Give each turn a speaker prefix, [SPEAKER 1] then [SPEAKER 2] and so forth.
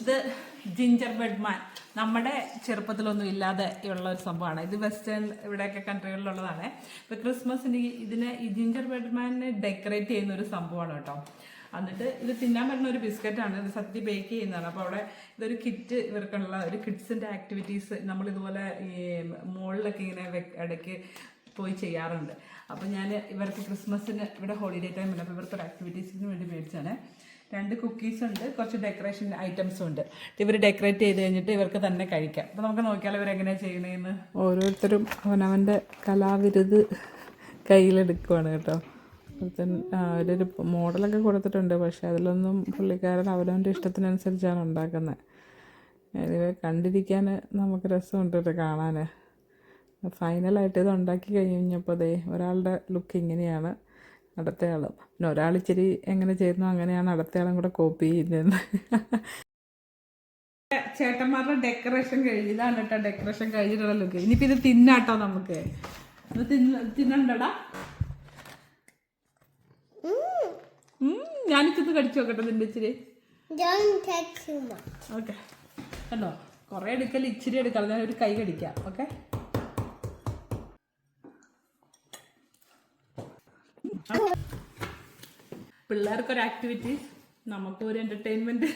[SPEAKER 1] ഇത് ginger bread മാൻ നമ്മുടെ ചെറുപ്പത്തിലൊന്നും ഇല്ലാതെ ഉള്ള ഒരു സംഭവമാണ്. ഇത് വെസ്റ്റേൺ ഇവിടെയൊക്കെ കൺട്രികളിലുള്ളതാണ്. ഇപ്പം ക്രിസ്മസിന് ഇതിനെ ഈ ജിഞ്ചർ ബ്രെഡ് മാനിനെ ഡെക്കറേറ്റ് ചെയ്യുന്ന ഒരു സംഭവമാണ് കേട്ടോ. എന്നിട്ട് ഇത് തിന്നാൻ പറ്റുന്ന ഒരു ബിസ്ക്കറ്റാണ്. ഇത് സത്യം ബേക്ക് ചെയ്യുന്നതാണ്. അപ്പോൾ അവിടെ ഇതൊരു കിറ്റ്, ഇവർക്കുള്ള ഒരു കിഡ്സിൻ്റെ ആക്ടിവിറ്റീസ് നമ്മളിതുപോലെ ഈ മോളിലൊക്കെ ഇങ്ങനെ ഇടയ്ക്ക് പോയി ചെയ്യാറുണ്ട്. അപ്പോൾ ഞാൻ ഇവർക്ക് ക്രിസ്മസിന് ഇവിടെ ഹോളിഡേ ടൈമിൽ അപ്പോൾ ഇവർക്കൊരു ആക്ടിവിറ്റീസിന് വേണ്ടി മേടിച്ചാണ്. 2 കുക്കീസ് ഉണ്ട്, കുറച്ച് ഡെക്കറേഷൻ ഐറ്റംസും ഉണ്ട്. ഇവർ ഡെക്കറേറ്റ് ചെയ്ത് കഴിഞ്ഞിട്ട് ഇവർക്ക് തന്നെ കഴിക്കാം. അപ്പോൾ നമുക്ക് നോക്കിയാലോ ഇവരെങ്ങനെയാണ് ചെയ്യണതെന്ന്. ഓരോരുത്തരും അവനവൻ്റെ കലാവിരുത് കയ്യിലെടുക്കുവാണ് കേട്ടോ. അവരൊരു മോഡലൊക്കെ കൊടുത്തിട്ടുണ്ട്, പക്ഷേ അതിലൊന്നും പുള്ളിക്കാരൻ അവനവൻ്റെ ഇഷ്ടത്തിനനുസരിച്ചാണ് ഉണ്ടാക്കുന്നത്. ഇവ കണ്ടിരിക്കാൻ നമുക്ക് രസമുണ്ട് കേട്ടോ കാണാൻ. ഫൈനലായിട്ട് ഇത് ഉണ്ടാക്കി കഴിഞ്ഞപ്പോൾ ദേ ഒരാളുടെ ലുക്ക് ഇങ്ങനെയാണ്, അടുത്തയാളും. പിന്നെ ഒരാൾ ഇച്ചിരി എങ്ങനെ ചെയ്യുന്നു അങ്ങനെയാണ് അടുത്തയാളും കൂടെ കോപ്പി ചെയ്യുന്നത്. ചേട്ടന്മാരുടെ ഡെക്കറേഷൻ കഴിഞ്ഞു. ഇതാണ് കേട്ടോ ഡെക്കറേഷൻ കഴിഞ്ഞിട്ടുള്ള ലുക്ക്. ഇനിയിപ്പോൾ ഇത് തിന്നാട്ടോ നമുക്ക്. ഇത് തിന്നണ്ടടാ. ഞാനിച്ചിത് കടിച്ചു നോക്കട്ടെ നിന്റെ ഇച്ചിരി. ഓക്കെ കണ്ടോ, കുറേ എടുക്കൽ ഇച്ചിരി എടുക്കാം. ഞാൻ ഒരു കൈ കടിക്കാം. ഓക്കെ, പിള്ളേർക്കൊരു ആക്ടിവിറ്റീസ്, നമുക്കൊരു എൻ്റർടൈൻമെൻറ്റ്.